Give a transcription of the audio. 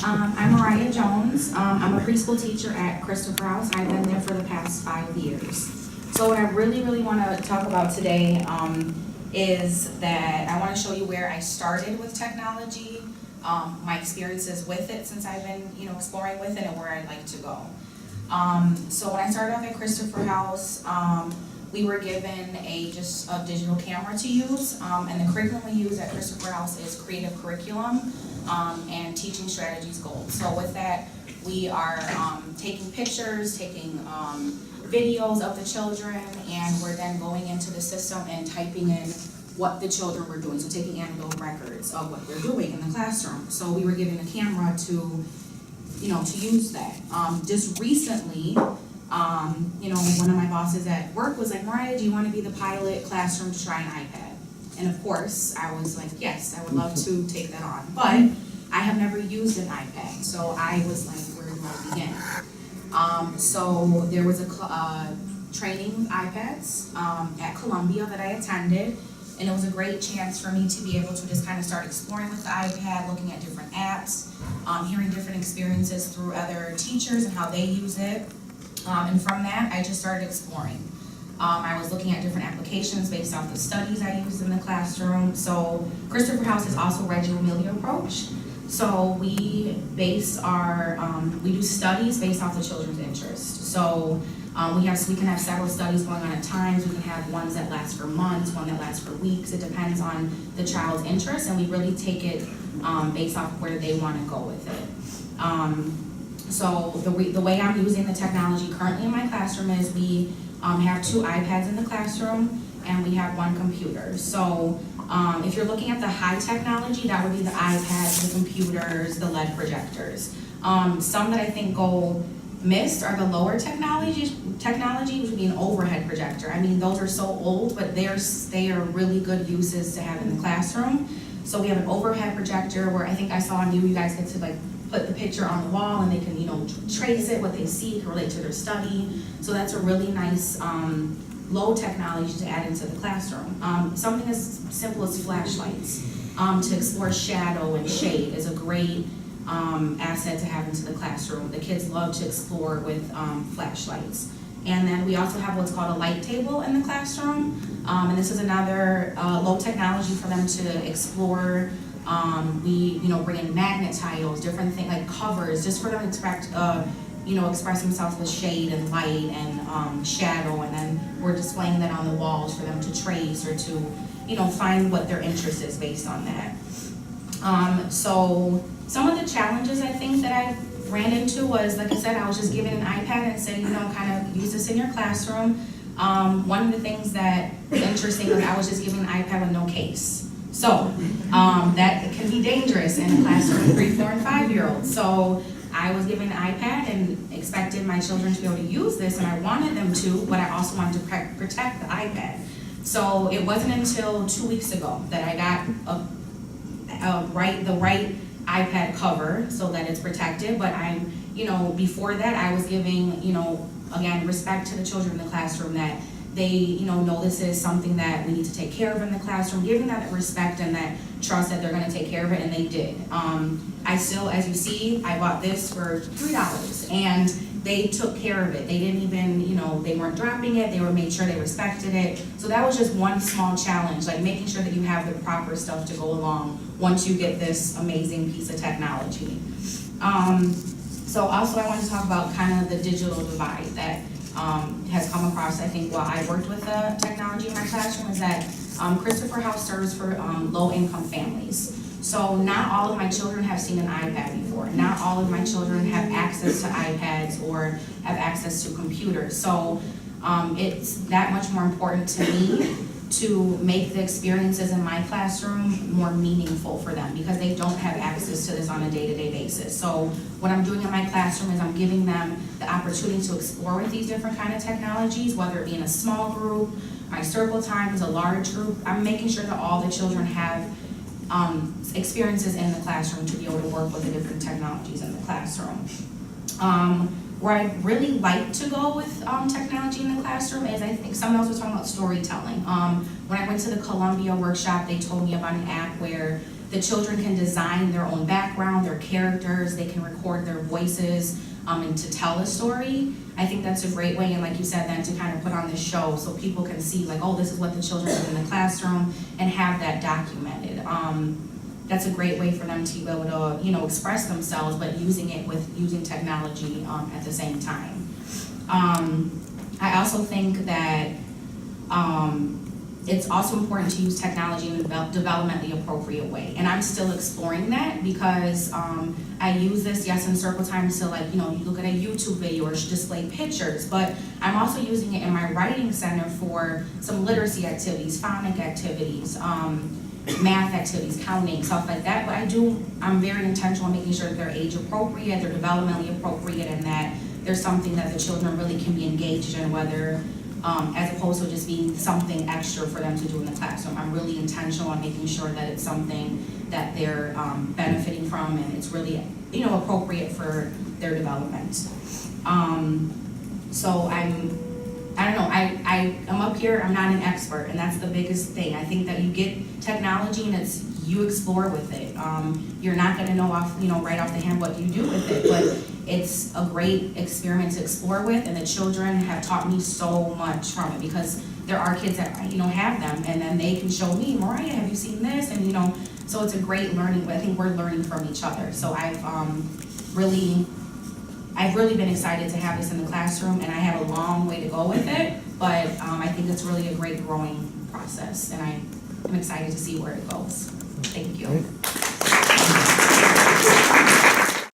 I'm Mariah Jones. I'm a preschool teacher at Christopher House. I've been there for the past 5 years. So what I really want to talk about today is that I want to show you where I started with technology, my experiences with it since I've been exploring with it, and where I'd like to go. So when I started off at Christopher House, we were given just a digital camera to use, and the curriculum we use at Christopher House is creative curriculum and teaching strategies goals. So with that, we are taking pictures, taking videos of the children, and we're then going into the system and typing in what the children were doing. So taking anecdotal records of what they're doing in the classroom. So we were given a camera to use that. Just recently, one of my bosses at work was like, Mariah, do you want to be the pilot classroom to try an iPad? And of course, I was like, yes, I would love to take that on. But I have never used an iPad, so I was like, where do I begin? So there was a training with iPads at Columbia that I attended, and it was a great chance for me to be able to just kind of start exploring with the iPad, looking at different apps, hearing different experiences through other teachers and how they use it. And from that, I just started exploring. I was looking at different applications based off the studies I used in the classroom. So Christopher House is also Reginald Amelia approach. So we base we do studies based off the children's interest. So we can have several studies going on at times. We can have ones that last for months, one that lasts for weeks. It depends on the child's interest, and we really take it based off where they want to go with it. So the way I'm using the technology currently in my classroom is we have 2 iPads in the classroom, and we have 1 computer. So if you're looking at the high technology, that would be the iPads, the computers, the LED projectors. Some that I think go missed are the lower technology, which would be an overhead projector. I mean, those are so old, but they are really good uses to have in the classroom. So we have an overhead projector where I think I saw on you guys get to put the picture on the wall, and they can trace it, what they see, can relate to their study. So that's a really nice low technology to add into the classroom. Something as simple as flashlights to explore shadow and shade is a great asset to have into the classroom. The kids love to explore with flashlights. And then we also have what's called a light table in the classroom. And this is another low technology for them to explore. We bring in magnet tiles, different things like covers, just for them to express themselves with shade and light and shadow, and then we're displaying that on the walls for them to trace or to find what their interest is based on that. So some of the challenges I think that I ran into was, like I said, I was just given an iPad and said, kind of use this in your classroom. One of the things that was interesting was I was just given an iPad with no case. So that can be dangerous in a classroom of 3, 4, and 5-year-olds. So I was given an iPad and expected my children to be able to use this, and I wanted them to, but I also wanted to protect the iPad. So it wasn't until 2 weeks ago that I got the right iPad cover so that it's protected. But before that, I was giving, again, respect to the children in the classroom, that they, know this is something that we need to take care of in the classroom, giving that respect and that trust that they're going to take care of it, and they did. I still, as you see, I bought this for $3, and they took care of it. They didn't even, they weren't dropping it. They made sure they respected it. So that was just one small challenge, like making sure that you have the proper stuff to go along once you get this amazing piece of technology. So also I want to talk about kind of the digital divide that has come across, I think, while I worked with the technology in my classroom, is that Christopher House serves for low-income families. So not all of my children have seen an iPad before. Not all of my children have access to iPads or have access to computers. So it's that much more important to me to make the experiences in my classroom more meaningful for them, because they don't have access to this on a day-to-day basis. So what I'm doing in my classroom is I'm giving them the opportunity to explore with these different kind of technologies, whether it be in a small group, my circle time is a large group. I'm making sure that all the children have experiences in the classroom to be able to work with the different technologies in the classroom. Where I really like to go with technology in the classroom is, I think someone else was talking about storytelling. When I went to the Columbia workshop, they told me about an app where the children can design their own background, their characters, they can record their voices, and to tell a story. I think that's a great way, and like you said, then to kind of put on this show so people can see like, oh, this is what the children do in the classroom, and have that documented. That's a great way for them to be able to, you know, express themselves, but using technology at the same time. I also think that it's also important to use technology in a developmentally appropriate way. And I'm still exploring that because I use this, yes, in circle time to, like, you know, you look at a YouTube video or display pictures, but I'm also using it in my writing center for some literacy activities, phonics activities, math activities, counting, stuff like that. But I'm very intentional in making sure that they're age appropriate, they're developmentally appropriate, and that there's something that the children really can be engaged in, whether as opposed to just being something extra for them to do in the classroom. I'm really intentional on making sure that it's something that they're benefiting from, and it's really, you know, appropriate for their development. So I don't know, I'm up here, I'm not an expert, and that's the biggest thing. I think that you get technology and you explore with it. You're not gonna know right off the hand what you do with it, but it's a great experiment to explore with, and the children have taught me so much from it, because there are kids that, you know, have them, and then they can show me, Mariah, have you seen this? And, you know, so it's a great learning, but I think we're learning from each other. So I've really been excited to have this in the classroom, and I have a long way to go with it, but I think it's really a great growing process, and I'm excited to see where it goes. Thank you.